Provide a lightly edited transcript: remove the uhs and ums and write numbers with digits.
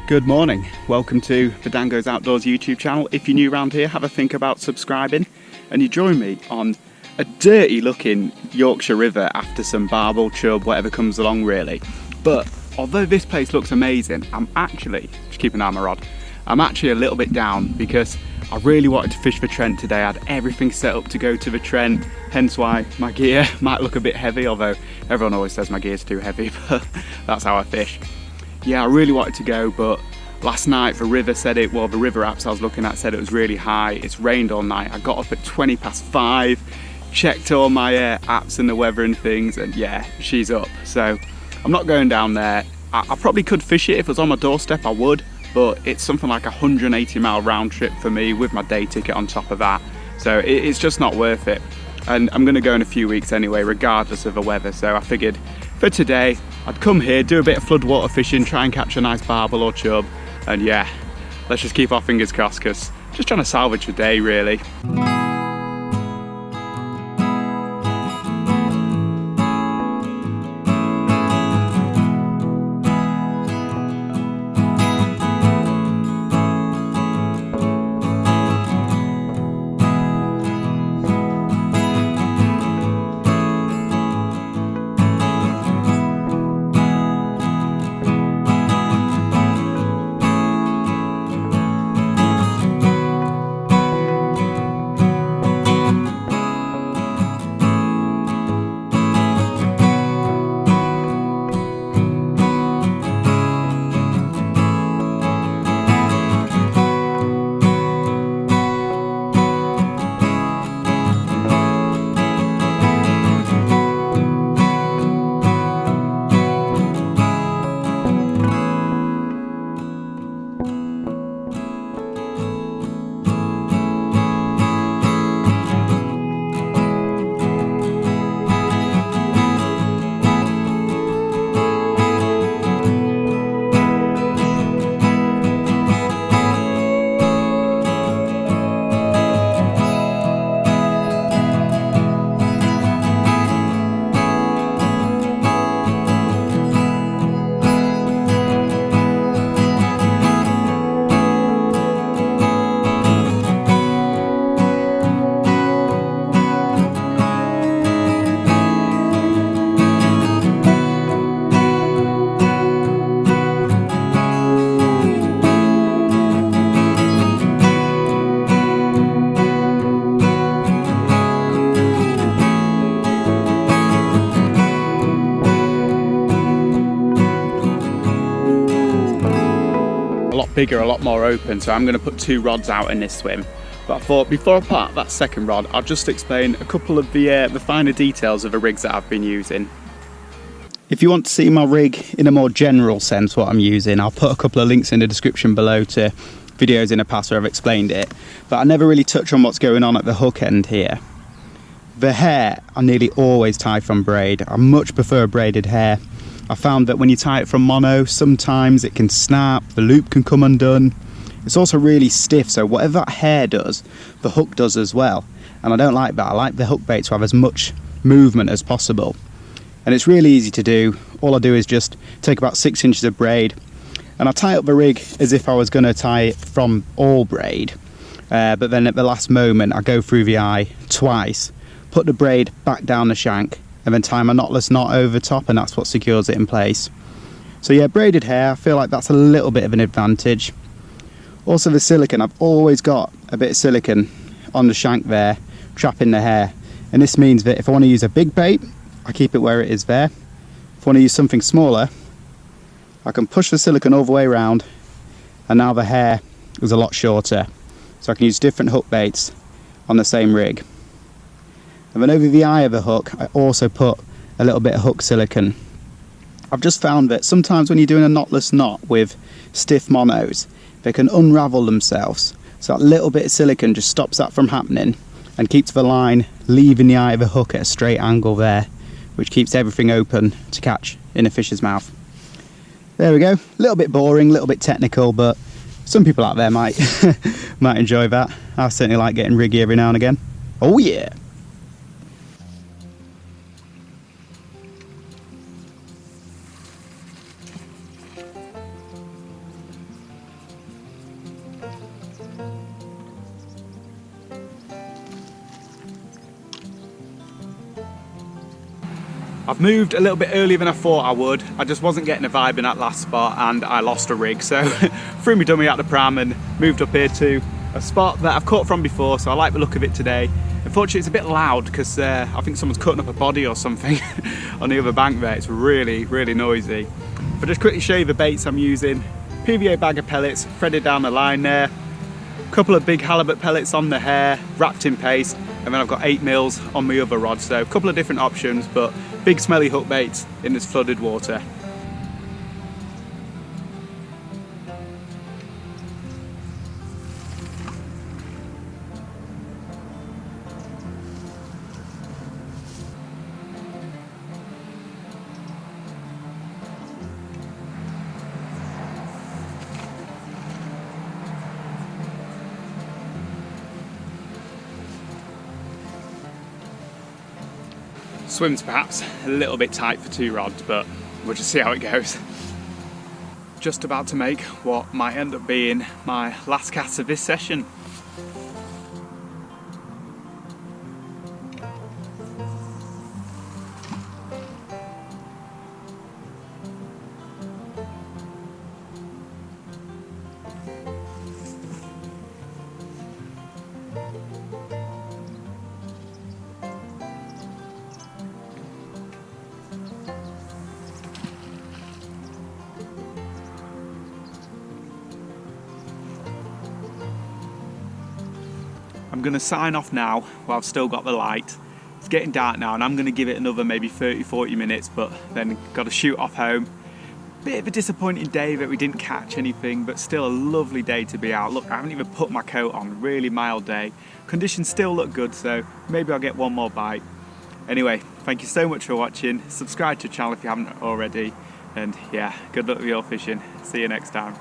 Good morning, welcome to the DanGoesOutdoors YouTube channel. If you're new around here, have a think about subscribing and you join me on a dirty looking Yorkshire river after some barbel, chub, whatever comes along really. But although this place looks amazing, I'm actually, just keep an eye on my rod, I'm actually a little bit down because I really wanted to fish the Trent today. I had everything set up to go to the Trent, hence why my gear might look a bit heavy, although everyone always says my gear's too heavy, but that's how I fish. Yeah, I really wanted to go, but last night the river said it, well, the river apps I was looking at said it was really high. It's rained all night. I got up at 5:20, checked all my apps and the weather and things, and yeah, she's up. So I'm not going down there. I probably could fish it if it was on my doorstep, I would, but it's something like a 180-mile round trip for me with my day ticket on top of that. So it's just not worth it. And I'm gonna go in a few weeks anyway, regardless of the weather. So I figured for today, I'd come here, do a bit of floodwater fishing, try and catch a nice barbel or chub, and yeah, let's just keep our fingers crossed because just trying to salvage the day really. A lot bigger, a lot more open, so I'm going to put 2 rods out in this swim. But I thought before I part that second rod, I'll just explain a couple of the finer details of the rigs that I've been using. If you want to see my rig in a more general sense, what I'm using, I'll put a couple of links in the description below to videos in the past where I've explained it. But I never really touch on what's going on at the hook end here. The hair I nearly always tie from braid. I much prefer braided hair. I found that when you tie it from mono, sometimes it can snap, the loop can come undone. It's also really stiff, so whatever that hair does, the hook does as well. And I don't like that. I like the hook bait to have as much movement as possible. And it's really easy to do. All I do is just take about 6 inches of braid and I tie up the rig as if I was going to tie it from all braid. But then at the last moment, I go through the eye twice, put the braid back down the shank, and then tie my knotless knot over top, and that's what secures it in place. So yeah, braided hair, I feel like that's a little bit of an advantage. Also the silicone, I've always got a bit of silicone on the shank there, trapping the hair. And this means that if I want to use a big bait, I keep it where it is there. If I want to use something smaller, I can push the silicone all the way around, and now the hair is a lot shorter. So I can use different hook baits on the same rig. And then over the eye of the hook, I also put a little bit of hook silicone. I've just found that sometimes when you're doing a knotless knot with stiff monos, they can unravel themselves. So that little bit of silicone just stops that from happening and keeps the line leaving the eye of the hook at a straight angle there, which keeps everything open to catch in a fish's mouth. There we go. A little bit boring, a little bit technical, but some people out there might might enjoy that. I certainly like getting riggy every now and again. Oh yeah! I've moved a little bit earlier than I thought I would. I just wasn't getting a vibe in that last spot and I lost a rig. So threw my dummy out the pram and moved up here to a spot that I've caught from before. So I like the look of it today. Unfortunately, it's a bit loud because I think someone's cutting up a body or something on the other bank there. It's really, really noisy. But just quickly show you the baits I'm using. PVA bag of pellets threaded down the line there. A couple of big halibut pellets on the hair, wrapped in paste. And then I've got 8 mils on my other rod. So a couple of different options, but big smelly hook baits in this flooded water. Swim's perhaps a little bit tight for 2 rods, but we'll just see how it goes. Just about to make what might end up being my last cast of this session. I'm going to sign off now while I've still got the light. It's getting dark now and I'm going to give it another maybe 30-40 minutes, but then got to shoot off home. Bit of a disappointing day that we didn't catch anything, but still a lovely day to be out. Look, I haven't even put my coat on, really mild day. Conditions still look good, so maybe I'll get one more bite. Anyway, thank you so much for watching. Subscribe to the channel if you haven't already. And yeah, good luck with your fishing. See you next time.